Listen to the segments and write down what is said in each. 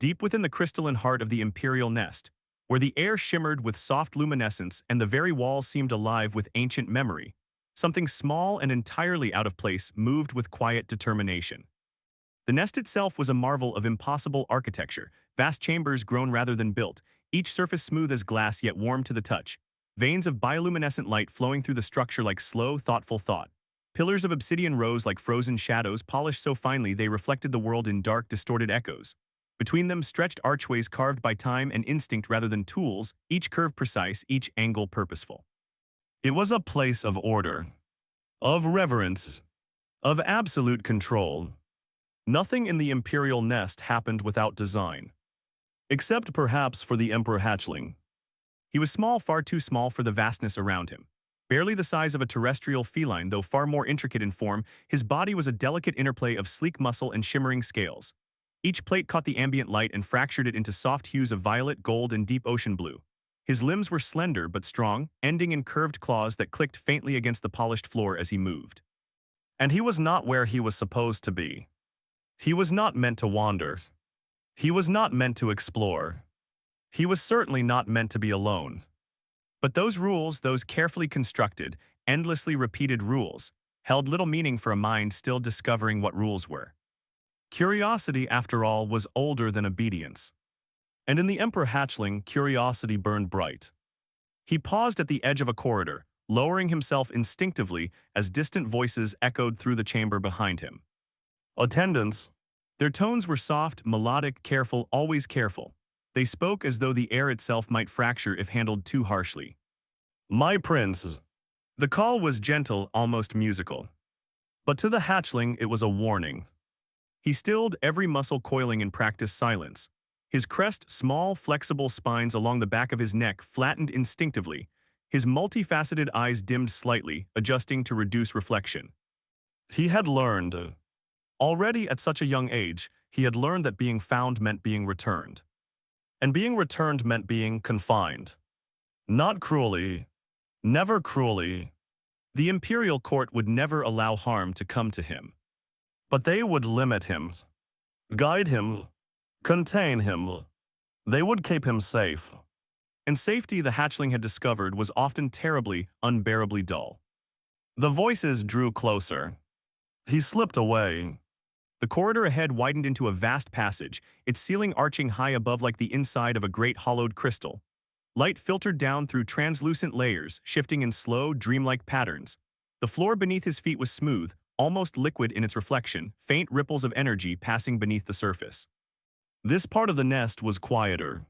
deep within the crystalline heart of the imperial nest, where the air shimmered with soft luminescence and the very walls seemed alive with ancient memory. Something small and entirely out of place moved with quiet determination. The nest itself was a marvel of impossible architecture, vast chambers grown rather than built, each surface smooth as glass yet warm to the touch, veins of bioluminescent light flowing through the structure like slow, thoughtful thought. Pillars of obsidian rose like frozen shadows, polished so finely they reflected the world in dark, distorted echoes. Between them stretched archways carved by time and instinct rather than tools, each curve precise, each angle purposeful. It was a place of order, of reverence, of absolute control. Nothing in the imperial nest happened without design. Except perhaps for the Emperor Hatchling. He was small, far too small for the vastness around him. Barely the size of a terrestrial feline, though far more intricate in form, his body was a delicate interplay of sleek muscle and shimmering scales. Each plate caught the ambient light and fractured it into soft hues of violet, gold, and deep ocean blue. His limbs were slender but strong, ending in curved claws that clicked faintly against the polished floor as he moved. And he was not where he was supposed to be. He was not meant to wander. He was not meant to explore. He was certainly not meant to be alone. But those rules, those carefully constructed, endlessly repeated rules, held little meaning for a mind still discovering what rules were. Curiosity, after all, was older than obedience. And in the Emperor Hatchling, curiosity burned bright. He paused at the edge of a corridor, lowering himself instinctively as distant voices echoed through the chamber behind him. Attendants. Their tones were soft, melodic, careful, always careful. They spoke as though the air itself might fracture if handled too harshly. My prince. The call was gentle, almost musical. But to the hatchling it was a warning. He stilled, every muscle coiling in practiced silence. His crest, small, flexible spines along the back of his neck flattened instinctively. His multifaceted eyes dimmed slightly, adjusting to reduce reflection. He had learned. Already at such a young age, he had learned that being found meant being returned. And being returned meant being confined. Not cruelly. Never cruelly. The imperial court would never allow harm to come to him. But they would limit him, guide him, contain him. They would keep him safe. And safety, the hatchling had discovered, was often terribly, unbearably dull. The voices drew closer. He slipped away. The corridor ahead widened into a vast passage, its ceiling arching high above like the inside of a great hollowed crystal. Light filtered down through translucent layers, shifting in slow, dreamlike patterns. The floor beneath his feet was smooth, almost liquid in its reflection, faint ripples of energy passing beneath the surface. This part of the nest was quieter.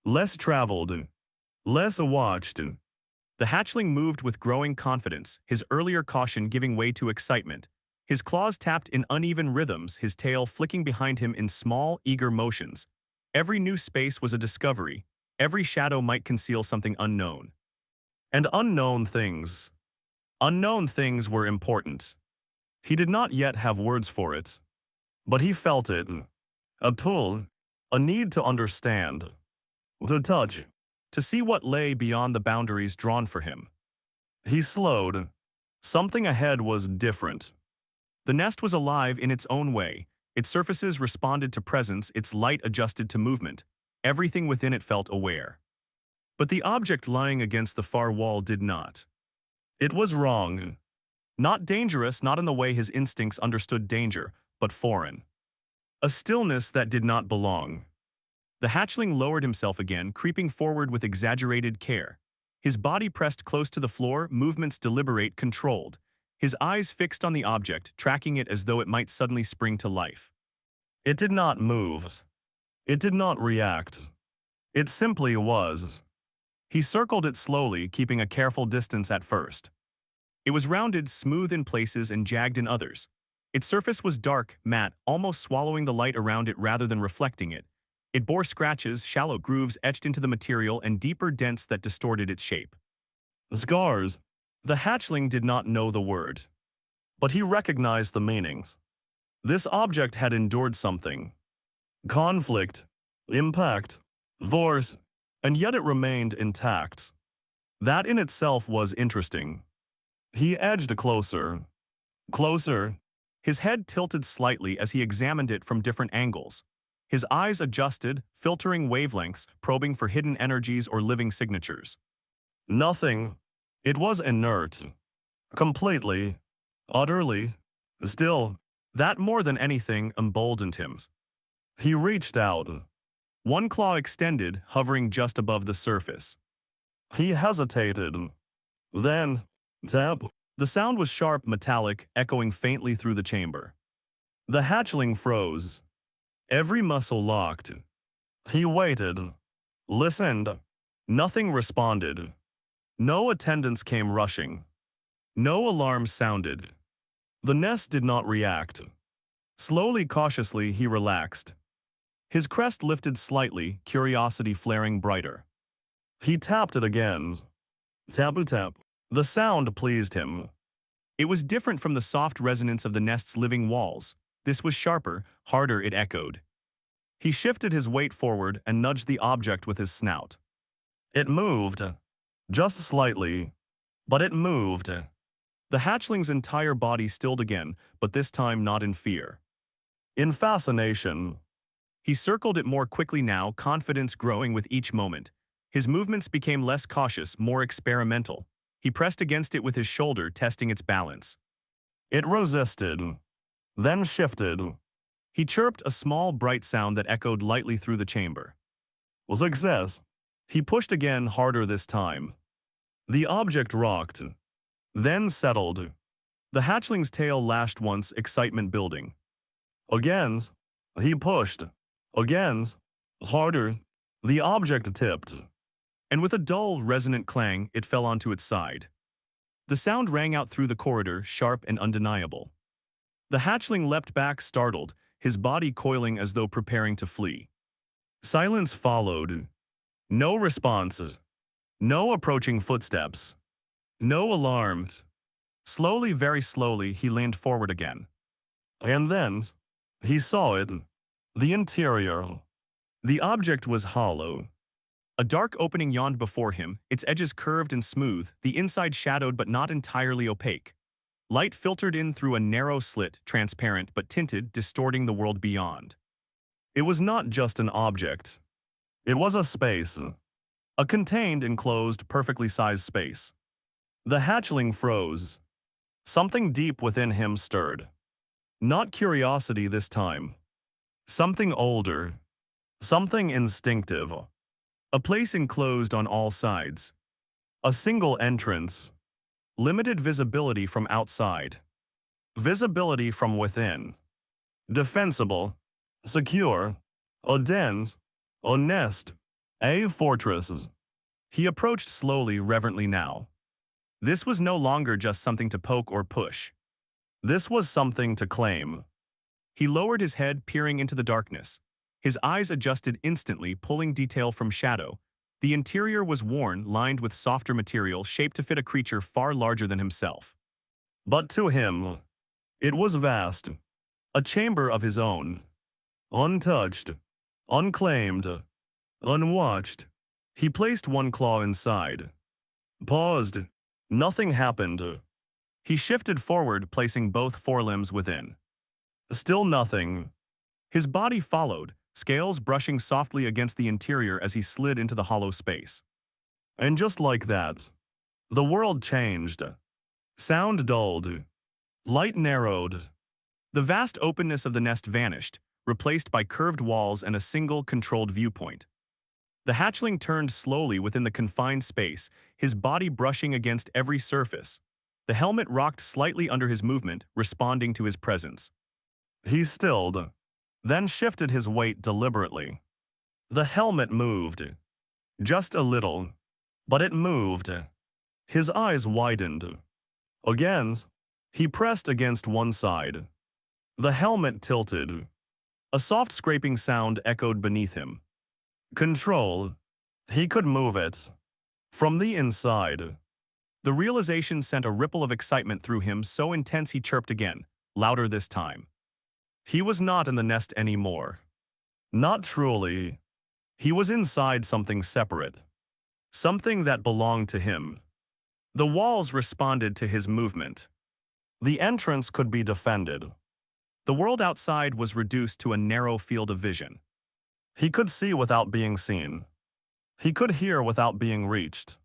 Less traveled. Less watched. The hatchling moved with growing confidence, his earlier caution giving way to excitement. His claws tapped in uneven rhythms, his tail flicking behind him in small, eager motions. Every new space was a discovery. Every shadow might conceal something unknown. And unknown things were important. He did not yet have words for it. But he felt it. A pull. A need to understand. To touch. To see what lay beyond the boundaries drawn for him. He slowed. Something ahead was different. The nest was alive in its own way. Its surfaces responded to presence, its light adjusted to movement. Everything within it felt aware. But the object lying against the far wall did not. It was wrong. Not dangerous, not in the way his instincts understood danger, but foreign. A stillness that did not belong. The hatchling lowered himself again, creeping forward with exaggerated care. His body pressed close to the floor, movements deliberate, controlled. His eyes fixed on the object, tracking it as though it might suddenly spring to life. It did not move. It did not react. It simply was. He circled it slowly, keeping a careful distance at first. It was rounded, smooth in places and jagged in others. Its surface was dark, matte, almost swallowing the light around it rather than reflecting it. It bore scratches, shallow grooves etched into the material, and deeper dents that distorted its shape. Scars. The hatchling did not know the word, but he recognized the meanings. This object had endured something. Conflict, impact, force, and yet it remained intact. That in itself was interesting. He edged closer. Closer. His head tilted slightly as he examined it from different angles. His eyes adjusted, filtering wavelengths, probing for hidden energies or living signatures. Nothing. It was inert. Completely. Utterly. Still, that more than anything emboldened him. He reached out. One claw extended, hovering just above the surface. He hesitated. Then, tap. The sound was sharp, metallic, echoing faintly through the chamber. The hatchling froze. Every muscle locked. He waited. Listened. Nothing responded. No attendants came rushing. No alarm sounded. The nest did not react. Slowly, cautiously, he relaxed. His crest lifted slightly, curiosity flaring brighter. He tapped it again. Tap-a-tap. The sound pleased him. It was different from the soft resonance of the nest's living walls. This was sharper, harder it echoed. He shifted his weight forward and nudged the object with his snout. It moved. Just slightly. But it moved. The hatchling's entire body stilled again, but this time not in fear. In fascination. He circled it more quickly now, confidence growing with each moment. His movements became less cautious, more experimental. He pressed against it with his shoulder, testing its balance. It resisted. Then shifted. He chirped a small, bright sound that echoed lightly through the chamber. Success. He pushed again, harder this time. The object rocked. Then settled. The hatchling's tail lashed once, excitement building. Again. He pushed. Again. Harder. The object tipped. And with a dull, resonant clang, it fell onto its side. The sound rang out through the corridor, sharp and undeniable. The hatchling leapt back, startled, his body coiling as though preparing to flee. Silence followed. No responses. No approaching footsteps. No alarms. Slowly, very slowly, he leaned forward again. And then, he saw it. The interior. The object was hollow. A dark opening yawned before him, its edges curved and smooth, the inside shadowed but not entirely opaque. Light filtered in through a narrow slit, transparent but tinted, distorting the world beyond. It was not just an object. It was a space. A contained, enclosed, perfectly sized space. The hatchling froze. Something deep within him stirred. Not curiosity this time. Something older. Something instinctive. A place enclosed on all sides. A single entrance. Limited visibility from outside. Visibility from within. Defensible. Secure. A den. A nest. A fortress. He approached slowly, reverently now. This was no longer just something to poke or push. This was something to claim. He lowered his head, peering into the darkness. His eyes adjusted instantly, pulling detail from shadow. The interior was worn, lined with softer material, shaped to fit a creature far larger than himself. But to him, it was vast. A chamber of his own. Untouched. Unclaimed. Unwatched. He placed one claw inside. Paused. Nothing happened. He shifted forward, placing both forelimbs within. Still nothing. His body followed, scales brushing softly against the interior as he slid into the hollow space. And just like that, the world changed. Sound dulled. Light narrowed. The vast openness of the nest vanished, replaced by curved walls and a single, controlled viewpoint. The hatchling turned slowly within the confined space, his body brushing against every surface. The helmet rocked slightly under his movement, responding to his presence. He stilled, then shifted his weight deliberately. The helmet moved. Just a little. But it moved. His eyes widened. Again, he pressed against one side. The helmet tilted. A soft scraping sound echoed beneath him. Control. He could move it. From the inside. The realization sent a ripple of excitement through him, so intense he chirped again, louder this time. He was not in the nest anymore. Not truly. He was inside something separate. Something that belonged to him. The walls responded to his movement. The entrance could be defended. The world outside was reduced to a narrow field of vision. He could see without being seen. He could hear without being reached.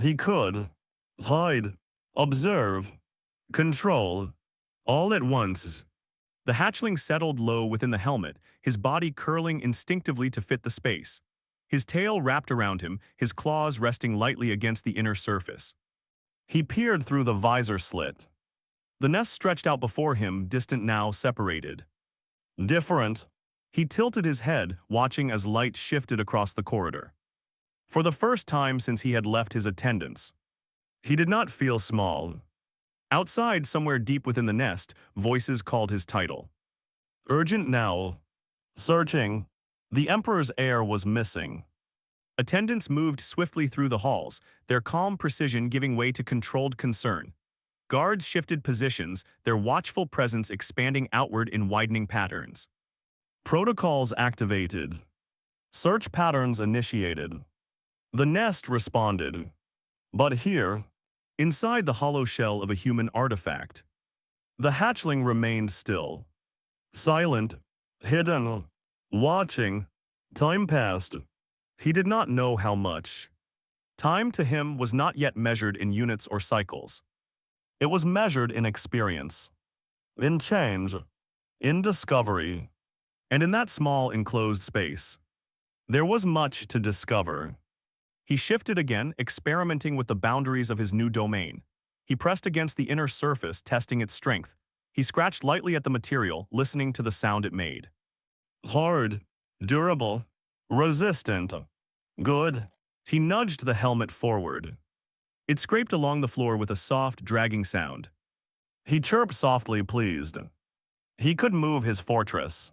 He could hide, observe, control, all at once. The hatchling settled low within the helmet, his body curling instinctively to fit the space. His tail wrapped around him, his claws resting lightly against the inner surface. He peered through the visor slit. The nest stretched out before him, distant now, separated. Different. He tilted his head, watching as light shifted across the corridor. For the first time since he had left his attendants, he did not feel small. Outside, somewhere deep within the nest, voices called his title. Urgent now. Searching. The Emperor's air was missing. Attendants moved swiftly through the halls, their calm precision giving way to controlled concern. Guards shifted positions, their watchful presence expanding outward in widening patterns. Protocols activated. Search patterns initiated. The nest responded. But here, inside the hollow shell of a human artifact, the hatchling remained still. Silent, hidden, watching. Time passed. He did not know how much. Time to him was not yet measured in units or cycles. It was measured in experience, in change, in discovery. And in that small enclosed space, there was much to discover. He shifted again, experimenting with the boundaries of his new domain. He pressed against the inner surface, testing its strength. He scratched lightly at the material, listening to the sound it made. Hard, durable, resistant. Good. He nudged the helmet forward. It scraped along the floor with a soft, dragging sound. He chirped softly, pleased. He could move his fortress.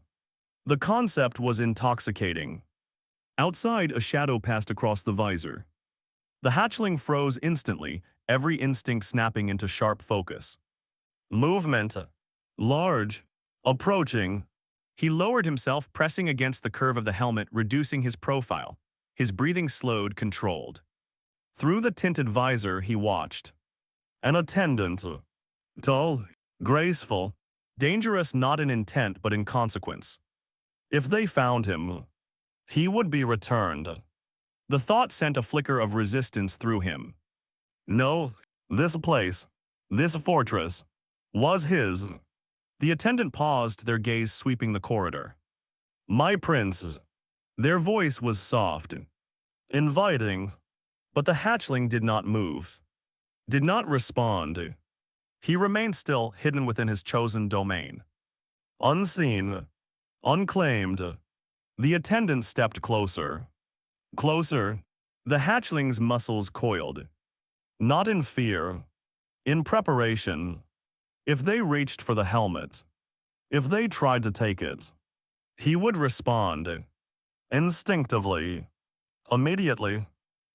The concept was intoxicating. Outside, a shadow passed across the visor. The hatchling froze instantly, every instinct snapping into sharp focus. Movement. Large. Approaching. He lowered himself, pressing against the curve of the helmet, reducing his profile. His breathing slowed, controlled. Through the tinted visor, he watched. An attendant. Tall, graceful, dangerous not in intent but in consequence. If they found him, he would be returned. The thought sent a flicker of resistance through him. No, this place, this fortress, was his. The attendant paused, their gaze sweeping the corridor. My prince. Their voice was soft, inviting, but the hatchling did not move, did not respond. He remained still, hidden within his chosen domain. Unseen, unclaimed. The attendant stepped closer. Closer. The hatchling's muscles coiled. Not in fear, in preparation. If they reached for the helmet, if they tried to take it, he would respond. Instinctively. Immediately.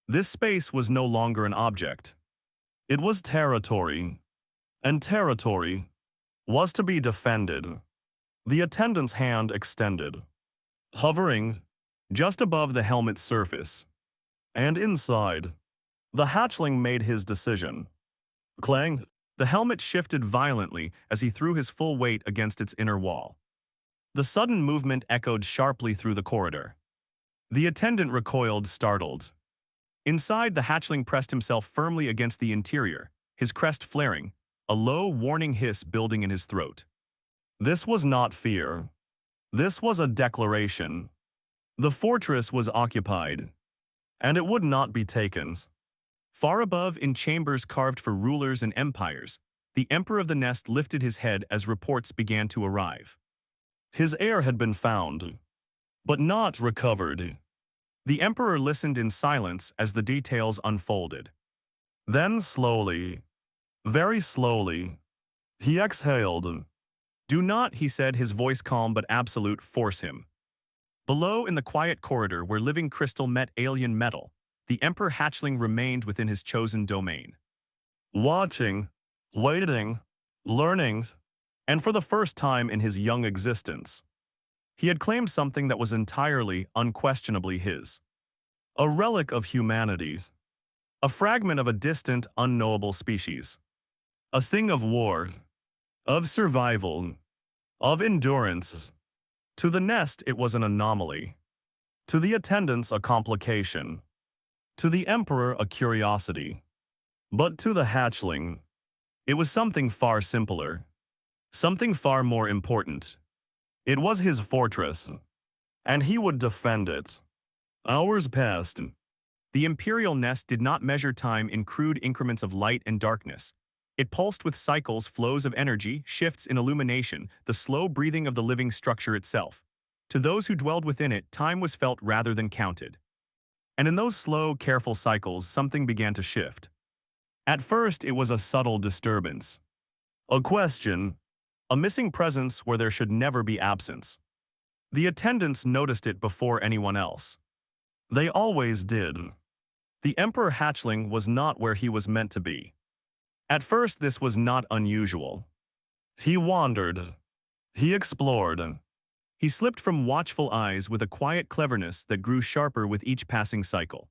This space was no longer an object. It was territory. And territory was to be defended. The attendant's hand extended, hovering just above the helmet's surface. And inside, the hatchling made his decision. Clang! The helmet shifted violently as he threw his full weight against its inner wall. The sudden movement echoed sharply through the corridor. The attendant recoiled, startled. Inside, the hatchling pressed himself firmly against the interior, his crest flaring, a low, warning hiss building in his throat. This was not fear. This was a declaration. The fortress was occupied, and it would not be taken. Far above, in chambers carved for rulers and empires, the Emperor of the Nest lifted his head as reports began to arrive. His heir had been found, but not recovered. The Emperor listened in silence as the details unfolded. Then slowly, very slowly, he exhaled. Do not, he said, his voice calm but absolute, force him. Below, in the quiet corridor where living crystal met alien metal, the Emperor hatchling remained within his chosen domain. Watching, waiting, learning, and for the first time in his young existence, he had claimed something that was entirely, unquestionably his. A relic of humanity's. A fragment of a distant, unknowable species. A thing of war, of survival, of endurance. To the nest, it was an anomaly. To the attendants a complication. To the Emperor a curiosity. But to the hatchling, it was something far simpler. Something far more important. It was his fortress, and he would defend it. Hours passed. The imperial nest did not measure time in crude increments of light and darkness. It pulsed with cycles, flows of energy, shifts in illumination, the slow breathing of the living structure itself. To those who dwelled within it, time was felt rather than counted. And in those slow, careful cycles, something began to shift. At first, it was a subtle disturbance. A question. A missing presence where there should never be absence. The attendants noticed it before anyone else. They always did. The Emperor Hatchling was not where he was meant to be. At first, this was not unusual. He wandered. He explored. He slipped from watchful eyes with a quiet cleverness that grew sharper with each passing cycle.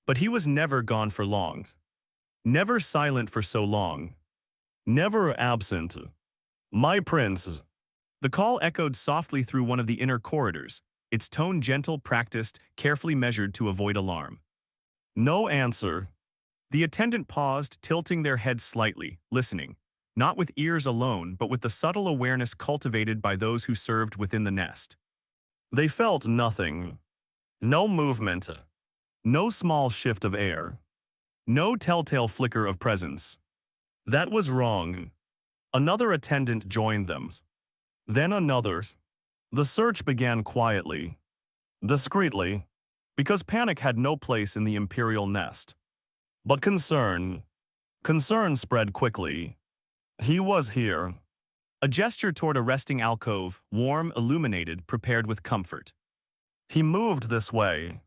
But he was never gone for long. Never silent for so long. Never absent. My prince. The call echoed softly through one of the inner corridors, its tone gentle, practiced, carefully measured to avoid alarm. No answer. The attendant paused, tilting their heads slightly, listening, not with ears alone, but with the subtle awareness cultivated by those who served within the nest. They felt nothing. No movement. No small shift of air. No telltale flicker of presence. That was wrong. Another attendant joined them. Then another. The search began quietly, discreetly, because panic had no place in the imperial nest. But concern spread quickly. He was here. A gesture toward a resting alcove, warm, illuminated, prepared with comfort. He moved this way.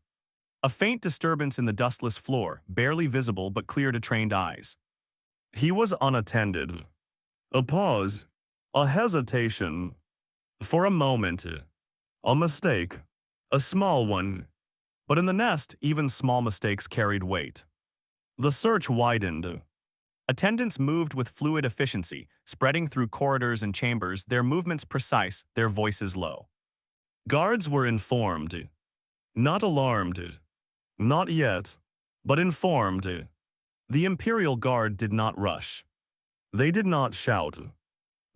A faint disturbance in the dustless floor, barely visible but clear to trained eyes. He was unattended. A pause. A hesitation. For a moment. A mistake. A small one. But in the nest, even small mistakes carried weight. The search widened. Attendants moved with fluid efficiency, spreading through corridors and chambers, their movements precise, their voices low. Guards were informed. Not alarmed. Not yet. But informed. The Imperial Guard did not rush. They did not shout.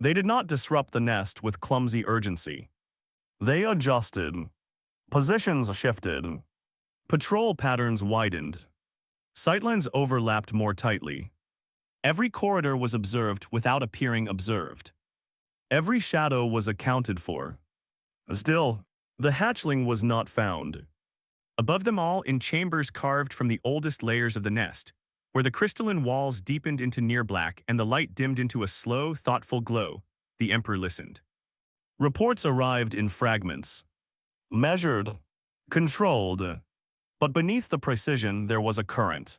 They did not disrupt the nest with clumsy urgency. They adjusted. Positions shifted. Patrol patterns widened. Sightlines overlapped more tightly. Every corridor was observed without appearing observed. Every shadow was accounted for. Still, the hatchling was not found. Above them all, in chambers carved from the oldest layers of the nest, where the crystalline walls deepened into near black and the light dimmed into a slow, thoughtful glow, the Emperor listened. Reports arrived in fragments. Measured. Controlled. But beneath the precision there was a current.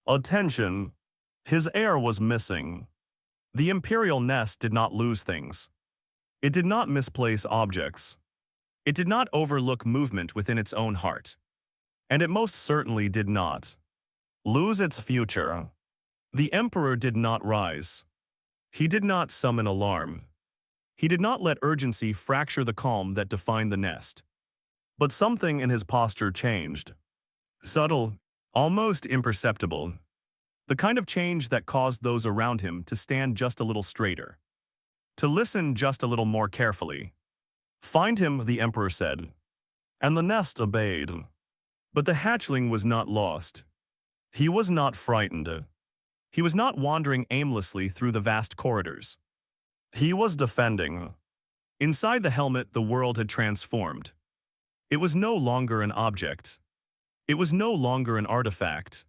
A tension. His air was missing. The Imperial nest did not lose things. It did not misplace objects. It did not overlook movement within its own heart. And it most certainly did not lose its future. The Emperor did not rise. He did not summon alarm. He did not let urgency fracture the calm that defined the nest. But something in his posture changed. Subtle, almost imperceptible. The kind of change that caused those around him to stand just a little straighter. To listen just a little more carefully. Find him, the Emperor said. And the nest obeyed. But the hatchling was not lost. He was not frightened. He was not wandering aimlessly through the vast corridors. He was defending. Inside the helmet, the world had transformed. It was no longer an object. It was no longer an artifact.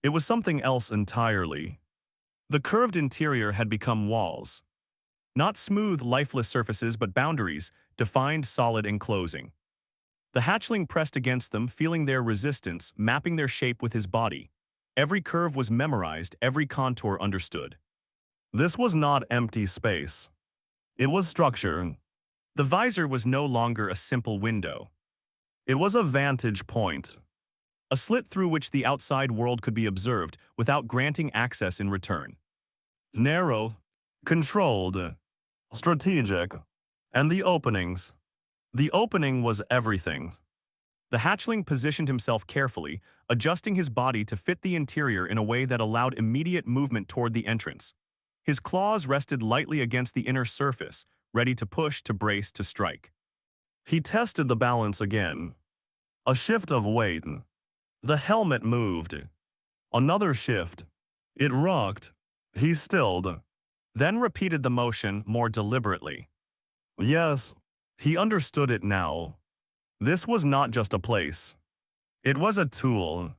It was something else entirely. The curved interior had become walls. Not smooth, lifeless surfaces, but boundaries, defined, solid, and closing. The hatchling pressed against them, feeling their resistance, mapping their shape with his body. Every curve was memorized, every contour understood. This was not empty space. It was structure. The visor was no longer a simple window. It was a vantage point. A slit through which the outside world could be observed without granting access in return. Narrow, controlled, strategic. And the openings. The opening was everything. The hatchling positioned himself carefully, adjusting his body to fit the interior in a way that allowed immediate movement toward the entrance. His claws rested lightly against the inner surface, ready to push, to brace, to strike. He tested the balance again. A shift of weight. The helmet moved. Another shift. It rocked. He stilled, then repeated the motion more deliberately. Yes, he understood it now. This was not just a place. It was a tool,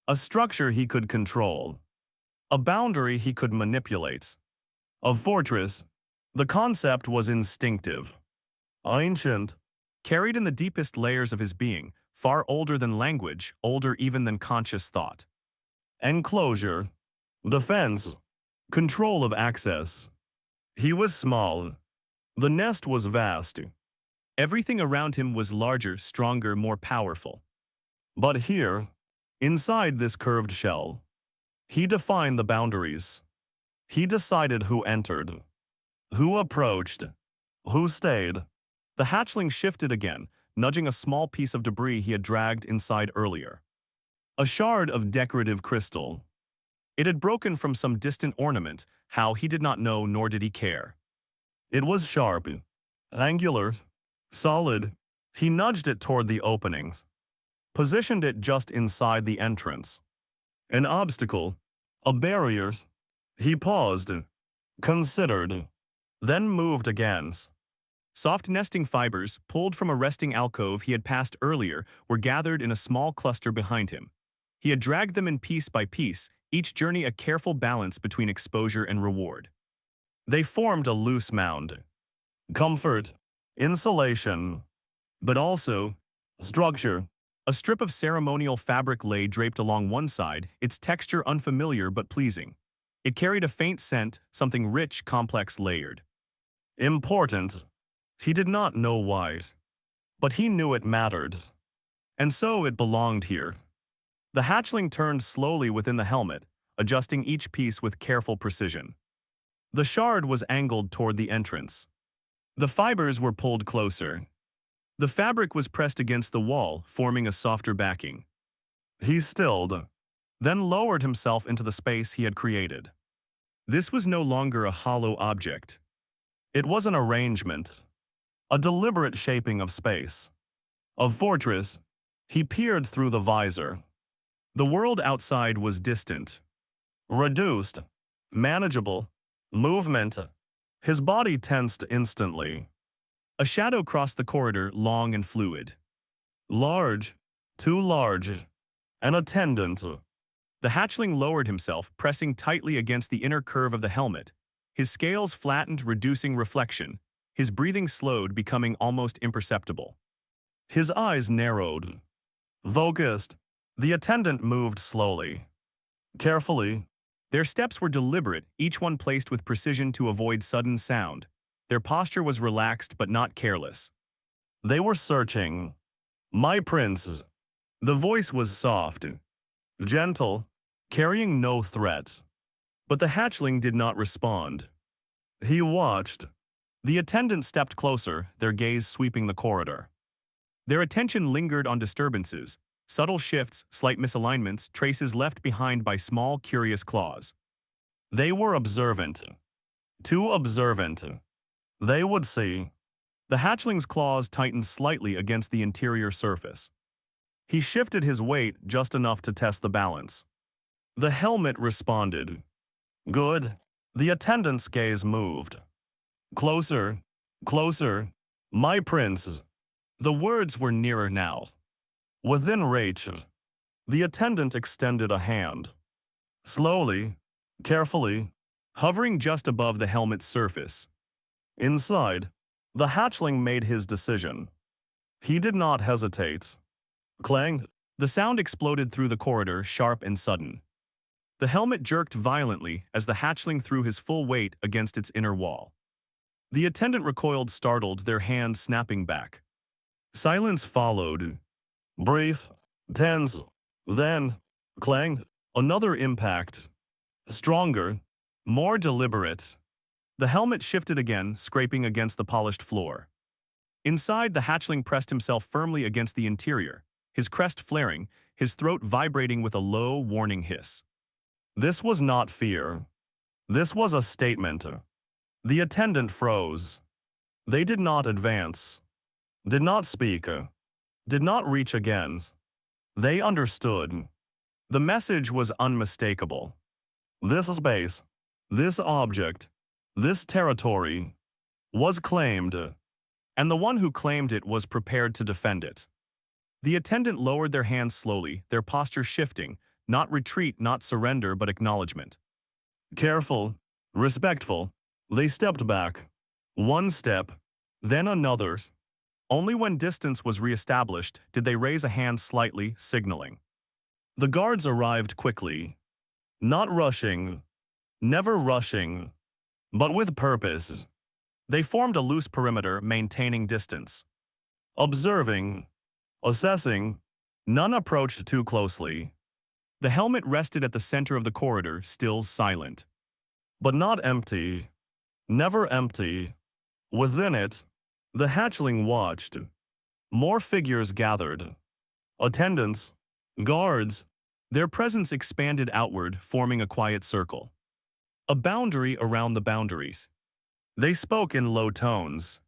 a structure he could control, a boundary he could manipulate, a fortress. The concept was instinctive, ancient, carried in the deepest layers of his being, far older than language, older even than conscious thought. Enclosure, defense, control of access. He was small. The nest was vast. Everything around him was larger, stronger, more powerful. But here, inside this curved shell, he defined the boundaries. He decided who entered, who approached, who stayed. The hatchling shifted again, nudging a small piece of debris he had dragged inside earlier. A shard of decorative crystal. It had broken from some distant ornament, how he did not know nor did he care. It was sharp, angular, solid. He nudged it toward the openings, positioned it just inside the entrance. An obstacle, a barrier. He paused, considered, then moved again. Soft nesting fibers, pulled from a resting alcove he had passed earlier, were gathered in a small cluster behind him. He had dragged them in piece by piece, each journey a careful balance between exposure and reward. They formed a loose mound. Comfort, insulation, but also structure. A strip of ceremonial fabric lay draped along one side, its texture unfamiliar but pleasing. It carried a faint scent, something rich, complex, layered. Important. He did not know why, but he knew it mattered. And so it belonged here. The hatchling turned slowly within the helmet, adjusting each piece with careful precision. The shard was angled toward the entrance. The fibers were pulled closer. The fabric was pressed against the wall, forming a softer backing. He stilled, then lowered himself into the space he had created. This was no longer a hollow object. It was an arrangement, a deliberate shaping of space. Of fortress. He peered through the visor. The world outside was distant, reduced, manageable, movement. His body tensed instantly. A shadow crossed the corridor, long and fluid. Large, too large. An attendant. The hatchling lowered himself, pressing tightly against the inner curve of the helmet. His scales flattened, reducing reflection. His breathing slowed, becoming almost imperceptible. His eyes narrowed, focused. The attendant moved slowly, carefully. Their steps were deliberate, each one placed with precision to avoid sudden sound. Their posture was relaxed but not careless. They were searching. My prince. The voice was soft, gentle, carrying no threats. But the hatchling did not respond. He watched. The attendant stepped closer, their gaze sweeping the corridor. Their attention lingered on disturbances, subtle shifts, slight misalignments, traces left behind by small, curious claws. They were observant. Too observant. They would see. The hatchling's claws tightened slightly against the interior surface. He shifted his weight just enough to test the balance. The helmet responded. Good. The attendant's gaze moved. Closer. Closer. My prince. The words were nearer now. Within reach. The attendant extended a hand. Slowly, carefully, hovering just above the helmet's surface. Inside, the hatchling made his decision. He did not hesitate. Clang! The sound exploded through the corridor, sharp and sudden. The helmet jerked violently as the hatchling threw his full weight against its inner wall. The attendant recoiled, startled, their hands snapping back. Silence followed. Brief, tense, then, clang, another impact. Stronger, more deliberate. The helmet shifted again, scraping against the polished floor. Inside, the hatchling pressed himself firmly against the interior, his crest flaring, his throat vibrating with a low, warning hiss. This was not fear. This was a statement. The attendant froze. They did not advance, did not speak, did not reach again. They understood. The message was unmistakable. This space, this object, this territory was claimed, and the one who claimed it was prepared to defend it. The attendant lowered their hands slowly, their posture shifting, not retreat, not surrender, but acknowledgement. Careful, respectful, they stepped back. One step, then another. Only when distance was reestablished did they raise a hand slightly, signaling. The guards arrived quickly. Not rushing, never rushing, but with purpose. They formed a loose perimeter, maintaining distance. Observing, assessing, none approached too closely. The helmet rested at the center of the corridor, still silent. But not empty. Never empty. Within it, the hatchling watched. More figures gathered. Attendants, guards, their presence expanded outward, forming a quiet circle. A boundary around the boundaries. They spoke in low tones.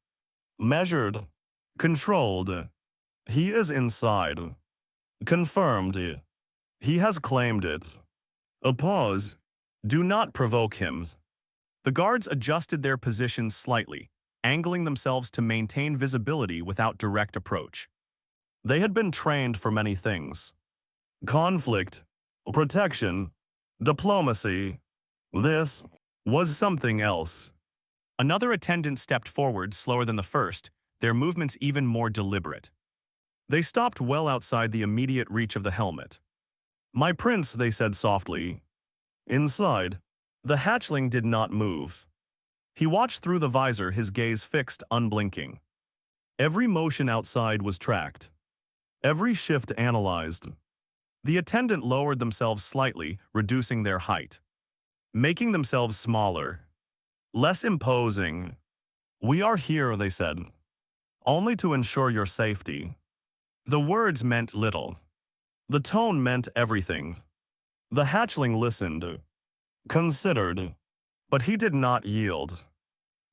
Measured. Controlled. He is inside. Confirmed. He has claimed it. A pause. Do not provoke him. The guards adjusted their positions slightly, angling themselves to maintain visibility without direct approach. They had been trained for many things. Conflict, protection, diplomacy. This was something else. Another attendant stepped forward, slower than the first, their movements even more deliberate. They stopped well outside the immediate reach of the helmet. "My prince," they said softly. Inside, the hatchling did not move. He watched through the visor, his gaze fixed, unblinking. Every motion outside was tracked. Every shift analyzed. The attendant lowered themselves slightly, reducing their height. Making themselves smaller. Less imposing. "We are here," they said. "Only to ensure your safety." The words meant little. The tone meant everything. The hatchling listened. Considered. But he did not yield.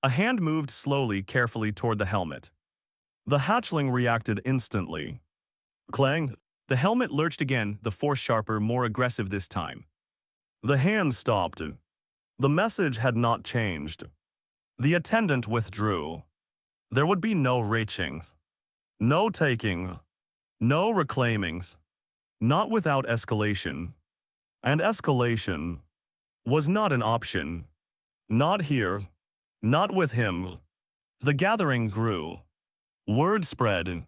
A hand moved slowly, carefully toward the helmet. The hatchling reacted instantly. Clang! The helmet lurched again, the force sharper, more aggressive this time. The hand stopped. The message had not changed. The attendant withdrew. There would be no reachings. No taking. No reclaimings. Not without escalation. And escalation was not an option. Not here. Not with him. The gathering grew. Word spread.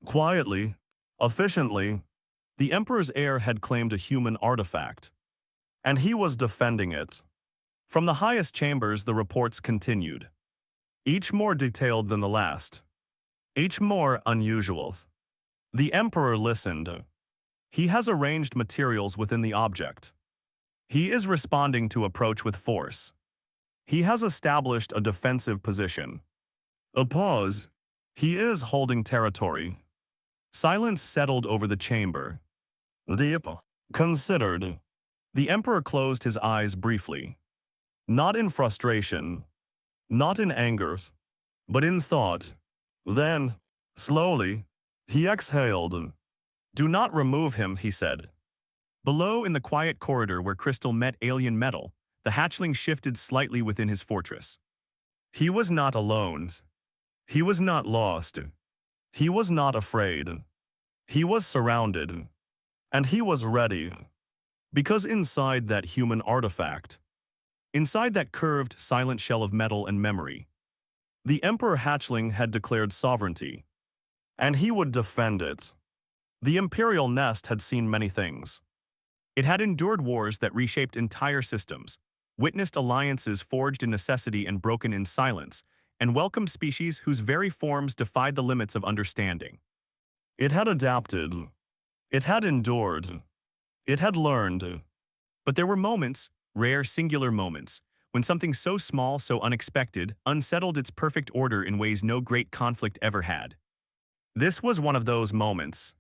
Quietly, efficiently, the Emperor's heir had claimed a human artifact. And he was defending it. From the highest chambers, the reports continued. Each more detailed than the last. Each more unusual. The Emperor listened. He has arranged materials within the object. He is responding to approach with force. He has established a defensive position. A pause. He is holding territory. Silence settled over the chamber. Deep. Considered. The Emperor closed his eyes briefly. Not in frustration. Not in anger. But in thought. Then, slowly, he exhaled. "Do not remove him," he said. Below, in the quiet corridor where crystal met alien metal, the hatchling shifted slightly within his fortress. He was not alone. He was not lost. He was not afraid. He was surrounded. And he was ready. Because inside that human artifact, inside that curved, silent shell of metal and memory, the Emperor Hatchling had declared sovereignty. And he would defend it. The Imperial Nest had seen many things. It had endured wars that reshaped entire systems, witnessed alliances forged in necessity and broken in silence, and welcomed species whose very forms defied the limits of understanding. It had adapted. It had endured. It had learned. But there were moments, rare singular moments, when something so small, so unexpected, unsettled its perfect order in ways no great conflict ever had. This was one of those moments.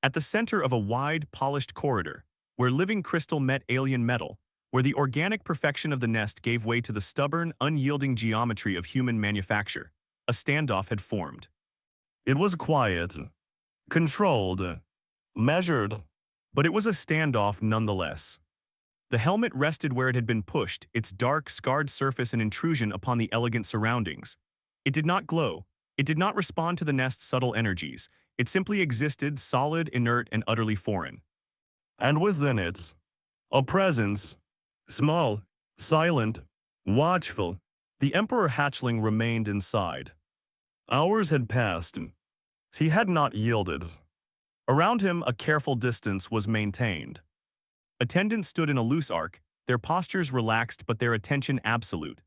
At the center of a wide, polished corridor, where living crystal met alien metal, where the organic perfection of the nest gave way to the stubborn, unyielding geometry of human manufacture, a standoff had formed. It was quiet, controlled, measured, but it was a standoff nonetheless. The helmet rested where it had been pushed, its dark, scarred surface an intrusion upon the elegant surroundings. It did not glow. It did not respond to the nest's subtle energies. It simply existed, solid, inert, and utterly foreign. And within it, a presence, small, silent, watchful. The Emperor Hatchling remained inside. Hours had passed. He had not yielded. Around him, a careful distance was maintained. Attendants stood in a loose arc, their postures relaxed but their attention absolute.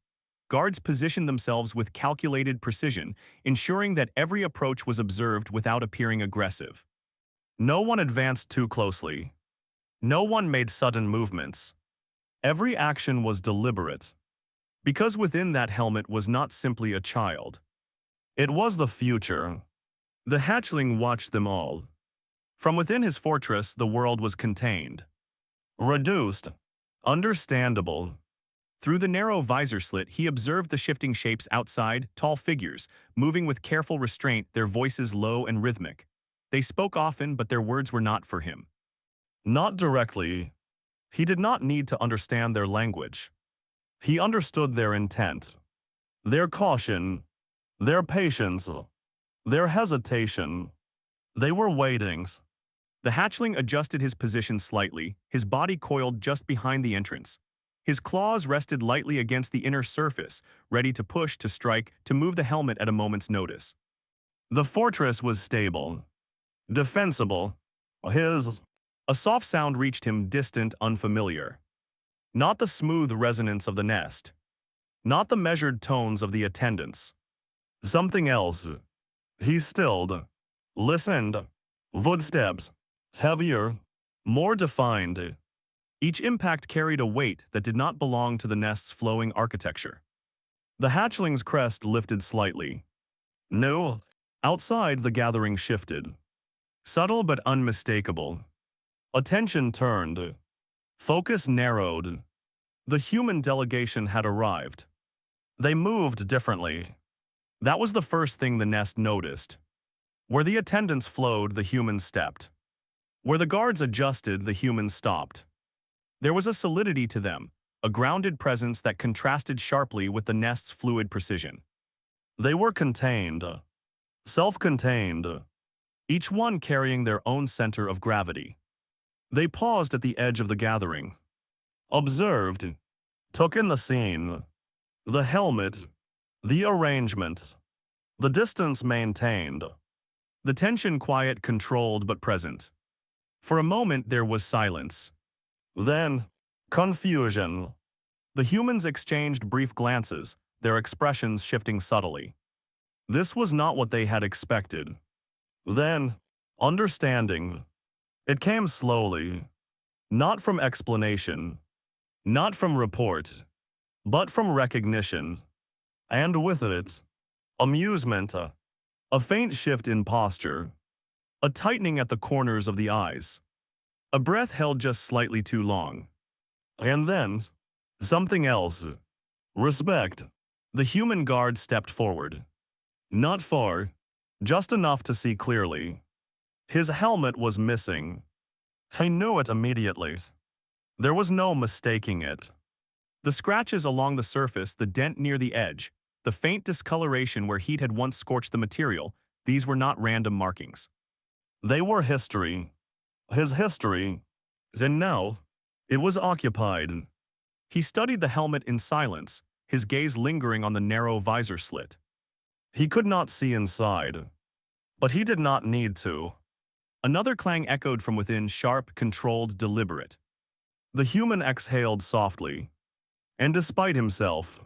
Guards positioned themselves with calculated precision, ensuring that every approach was observed without appearing aggressive. No one advanced too closely. No one made sudden movements. Every action was deliberate. Because within that helmet was not simply a child. It was the future. The hatchling watched them all. From within his fortress, the world was contained. Reduced. Understandable. Through the narrow visor slit, he observed the shifting shapes outside, tall figures, moving with careful restraint, their voices low and rhythmic. They spoke often, but their words were not for him. Not directly. He did not need to understand their language. He understood their intent, their caution, their patience, their hesitation. They were waiting. The hatchling adjusted his position slightly, his body coiled just behind the entrance. His claws rested lightly against the inner surface, ready to push, to strike, to move the helmet at a moment's notice. The fortress was stable, defensible. A soft sound reached him, distant, unfamiliar. Not the smooth resonance of the nest. Not the measured tones of the attendants. Something else. He stilled, listened. Footsteps. Heavier, more defined. Each impact carried a weight that did not belong to the nest's flowing architecture. The hatchling's crest lifted slightly. No. Outside, the gathering shifted. Subtle but unmistakable. Attention turned. Focus narrowed. The human delegation had arrived. They moved differently. That was the first thing the nest noticed. Where the attendants flowed, the humans stepped. Where the guards adjusted, the humans stopped. There was a solidity to them, a grounded presence that contrasted sharply with the nest's fluid precision. They were contained, self-contained, each one carrying their own center of gravity. They paused at the edge of the gathering, observed, took in the scene, the helmet, the arrangement, the distance maintained, the tension quiet, controlled but present. For a moment there was silence. Then, confusion. The humans exchanged brief glances, their expressions shifting subtly. This was not what they had expected. Then, understanding. It came slowly. Not from explanation. Not from report. But from recognition. And with it, amusement. A faint shift in posture. A tightening at the corners of the eyes. A breath held just slightly too long. And then, something else. Respect. The human guard stepped forward. Not far, just enough to see clearly. His helmet was missing. He knew it immediately. There was no mistaking it. The scratches along the surface, the dent near the edge, the faint discoloration where heat had once scorched the material, these were not random markings. They were history. His history. And now, it was occupied. He studied the helmet in silence, his gaze lingering on the narrow visor slit. He could not see inside. But he did not need to. Another clang echoed from within, sharp, controlled, deliberate. The human exhaled softly. And despite himself,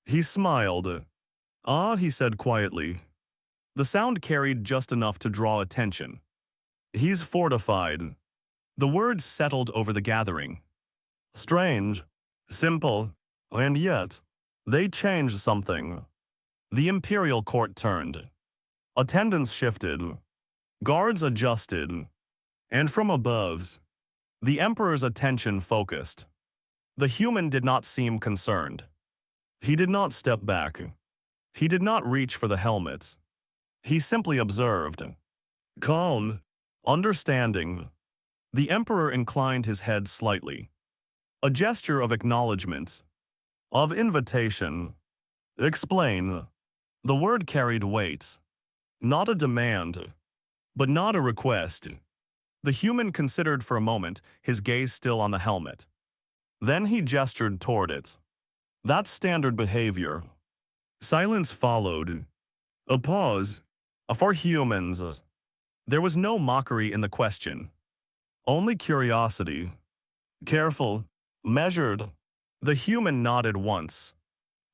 he smiled. "Ah," he said quietly. The sound carried just enough to draw attention. "He's fortified." The words settled over the gathering. Strange, simple, and yet, they changed something. The imperial court turned. Attendants shifted. Guards adjusted. And from above, the Emperor's attention focused. The human did not seem concerned. He did not step back. He did not reach for the helmet. He simply observed. Calm. Understanding. The Emperor inclined his head slightly. A gesture of acknowledgement. Of invitation. Explain. The word carried weight. Not a demand. But not a request. The human considered for a moment, his gaze still on the helmet. Then he gestured toward it. That's standard behavior. Silence followed. A pause. For humans. There was no mockery in the question. Only curiosity. Careful. Measured. The human nodded once.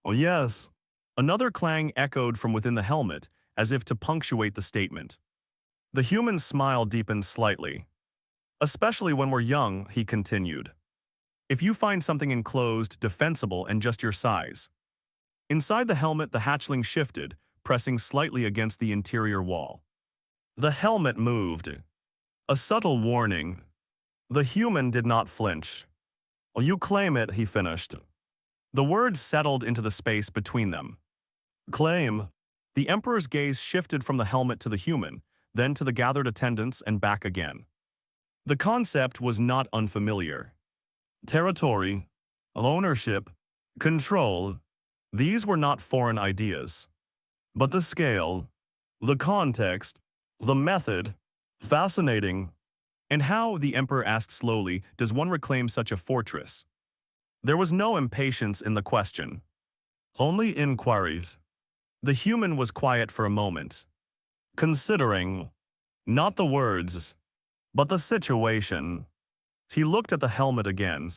Oh yes. Another clang echoed from within the helmet, as if to punctuate the statement. The human's smile deepened slightly. Especially when we're young, he continued. If you find something enclosed, defensible, and just your size. Inside the helmet, the hatchling shifted, pressing slightly against the interior wall. The helmet moved. A subtle warning. The human did not flinch. You claim it, he finished. The words settled into the space between them. Claim. The Emperor's gaze shifted from the helmet to the human, then to the gathered attendants and back again. The concept was not unfamiliar. Territory, ownership, control, these were not foreign ideas. But the scale, the context, the method, fascinating. And how, the Emperor asked slowly, does one reclaim such a fortress? There was no impatience in the question. Only inquiries. The human was quiet for a moment. Considering, not the words, but the situation. He looked at the helmet again.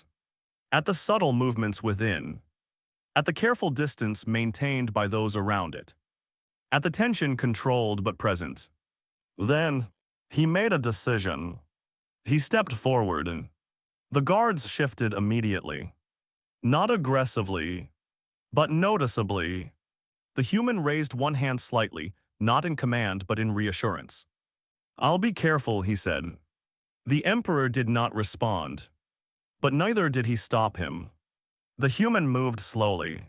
At the subtle movements within. At the careful distance maintained by those around it. At the tension controlled but present. Then, he made a decision. He stepped forward. The guards shifted immediately. Not aggressively, but noticeably. The human raised one hand slightly, not in command but in reassurance. I'll be careful, he said. The Emperor did not respond. But neither did he stop him. The human moved slowly.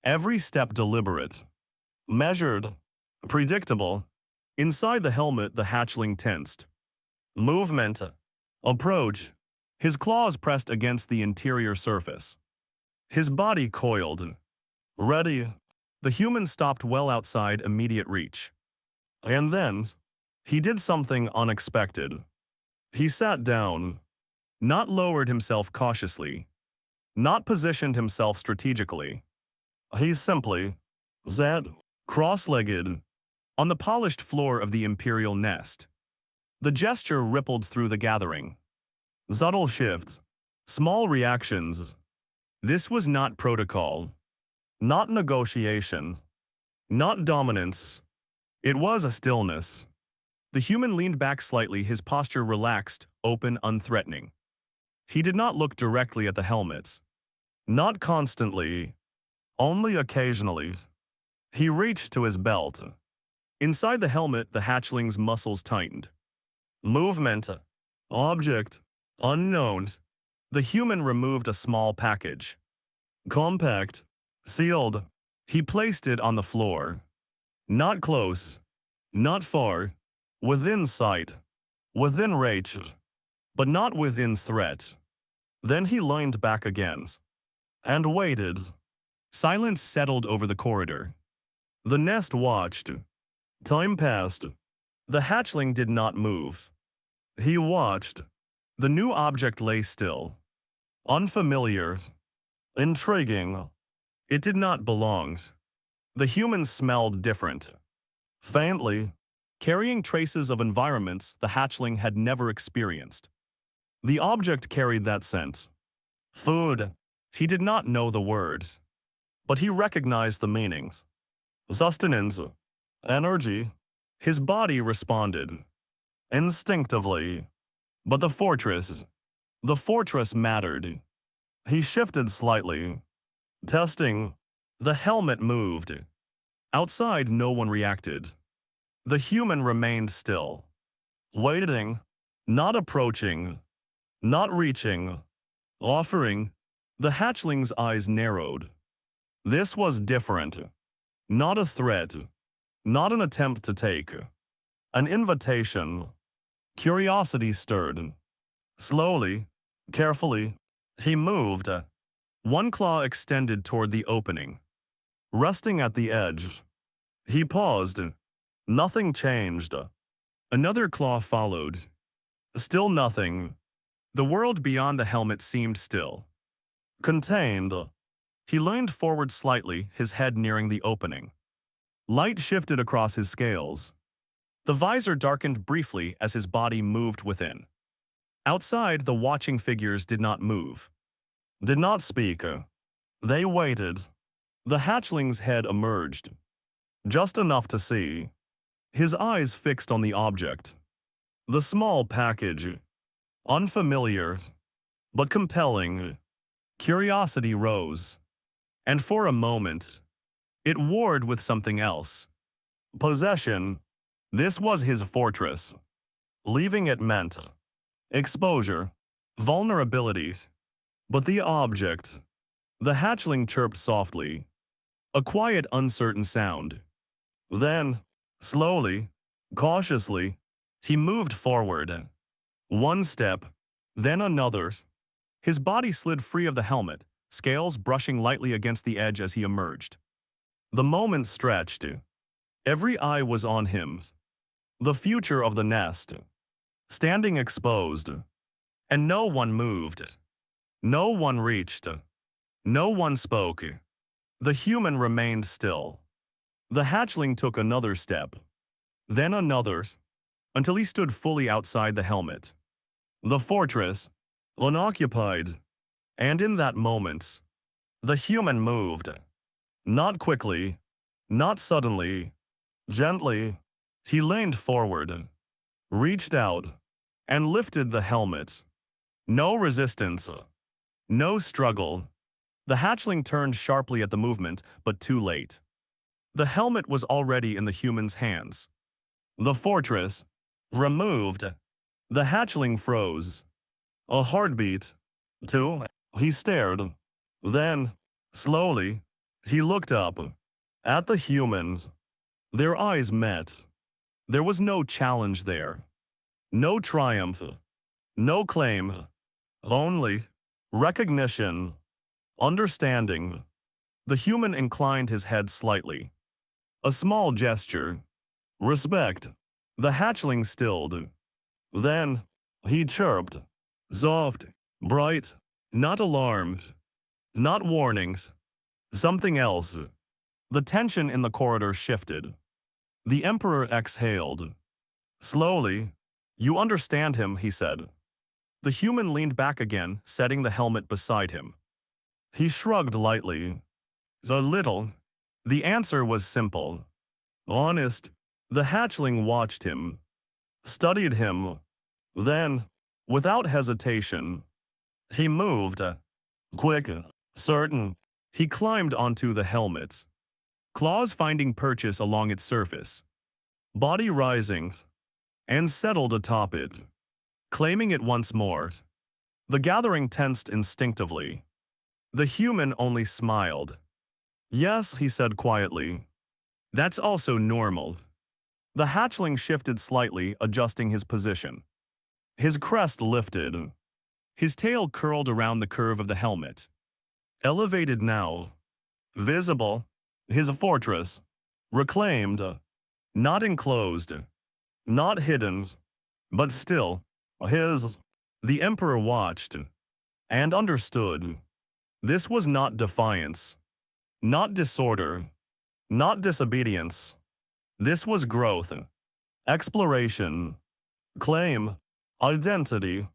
Every step deliberate. Measured. Predictable. Inside the helmet, the hatchling tensed. Movement. Approach. His claws pressed against the interior surface. His body coiled. Ready. The human stopped well outside immediate reach. And then, he did something unexpected. He sat down. Not lowered himself cautiously. Not positioned himself strategically. He simply sat, cross-legged, on the polished floor of the imperial nest. The gesture rippled through the gathering. Subtle shifts. Small reactions. This was not protocol. Not negotiation. Not dominance. It was a stillness. The human leaned back slightly, his posture relaxed, open, unthreatening. He did not look directly at the helmets. Not constantly. Only occasionally. He reached to his belt. Inside the helmet, the hatchling's muscles tightened. Movement. Object. Unknown. The human removed a small package. Compact. Sealed. He placed it on the floor. Not close. Not far. Within sight. Within reach. But not within threat. Then he leaned back again. And waited. Silence settled over the corridor. The nest watched. Time passed. The hatchling did not move. He watched. The new object lay still. Unfamiliar. Intriguing. It did not belong. The human smelled different. Faintly. Carrying traces of environments the hatchling had never experienced. The object carried that scent. Food. He did not know the words. But he recognized the meanings. Sustenance. Energy. His body responded. Instinctively. But the fortress mattered. He shifted slightly. Testing. The helmet moved. Outside, no one reacted. The human remained still. Waiting. Not approaching, not reaching, offering. The hatchling's eyes narrowed. This was different. Not a threat, not an attempt to take. An invitation. Curiosity stirred. Slowly, carefully, he moved. One claw extended toward the opening. Resting at the edge, he paused. Nothing changed. Another claw followed. Still nothing. The world beyond the helmet seemed still. Contained. He leaned forward slightly, his head nearing the opening. Light shifted across his scales. The visor darkened briefly as his body moved within. Outside, the watching figures did not move. Did not speak. They waited. The hatchling's head emerged. Just enough to see. His eyes fixed on the object. The small package. Unfamiliar, but compelling. Curiosity rose. And for a moment, it warred with something else. Possession. This was his fortress. Leaving it meant exposure, vulnerabilities. But the object. The hatchling chirped softly. A quiet, uncertain sound. Then, slowly, cautiously, he moved forward. One step, then another. His body slid free of the helmet, scales brushing lightly against the edge as he emerged. The moment stretched. Every eye was on him. The future of the nest. Standing exposed. And no one moved. No one reached. No one spoke. The human remained still. The hatchling took another step. Then another. Until he stood fully outside the helmet. The fortress, unoccupied. And in that moment, the human moved. Not quickly, not suddenly, gently. He leaned forward, reached out, and lifted the helmet. No resistance, no struggle. The hatchling turned sharply at the movement, but too late. The helmet was already in the human's hands. The fortress, removed. The hatchling froze. A heartbeat. Two. He stared. Then, slowly, he looked up. At the humans. Their eyes met. There was no challenge there. No triumph. No claim. Only recognition. Understanding. The human inclined his head slightly. A small gesture. Respect. The hatchling stilled. Then, he chirped. Soft, bright, not alarmed, not warnings. Something else. The tension in the corridor shifted. The Emperor exhaled. Slowly. You understand him, he said. The human leaned back again, setting the helmet beside him. He shrugged lightly. A little. The answer was simple. Honest. The hatchling watched him. Studied him. Then, without hesitation, he moved. Quick, certain. He climbed onto the helmet. Claws finding purchase along its surface. Body rising. And settled atop it. Claiming it once more. The gathering tensed instinctively. The human only smiled. Yes, he said quietly. That's also normal. The hatchling shifted slightly, adjusting his position. His crest lifted. His tail curled around the curve of the helmet. Elevated now. Visible. His fortress. Reclaimed. Not enclosed. Not hidden. But still. His. The Emperor watched. And understood. This was not defiance. Not disorder. Not disobedience. This was growth. Exploration. Claim. Identity.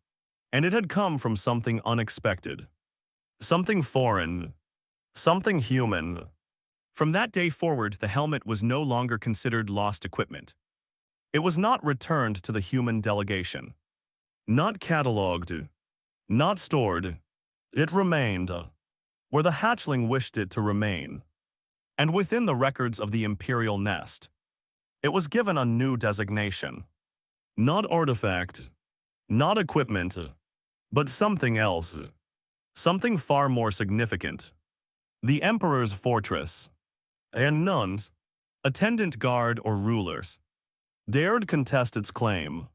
And it had come from something unexpected. Something foreign. Something human. From that day forward, the helmet was no longer considered lost equipment. It was not returned to the human delegation. Not catalogued. Not stored. It remained where the hatchling wished it to remain. And within the records of the imperial nest, it was given a new designation. Not artifact. Not equipment, but something else. Something far more significant. The Emperor's fortress. And nuns, attendant guard or rulers, dared contest its claim.